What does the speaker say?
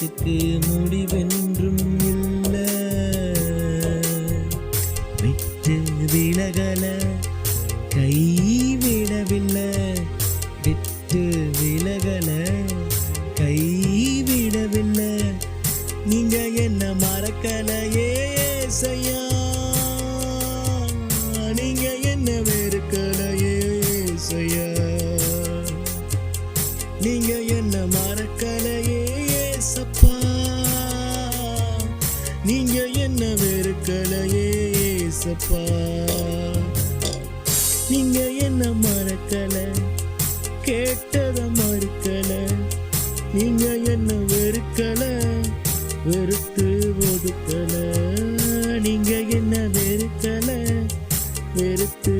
காலத்துக்கு முடிவென்றும் இல்ல. விட்டு விலகல கைவிடவில்லை, விட்டு விலகல கைவிடவில்லை. நீங்க என்ன மறக்கலையே ஏசையா, நீங்க என்ன வெறுக்கலையே ஏசையா, நீங்க என்ன மறக்கலையே ஏசப்பா, நீங்க என்ன வெறுக்கலையே ஏசப்பா. நீங்க என்ன மறக்கல, கேட்டத மறுக்கல, நீங்க என்ன வெறுக்கல, வெறுத்து ஒதுக்கல, நீங்க என்ன வெறுக்கல, வெறுத்து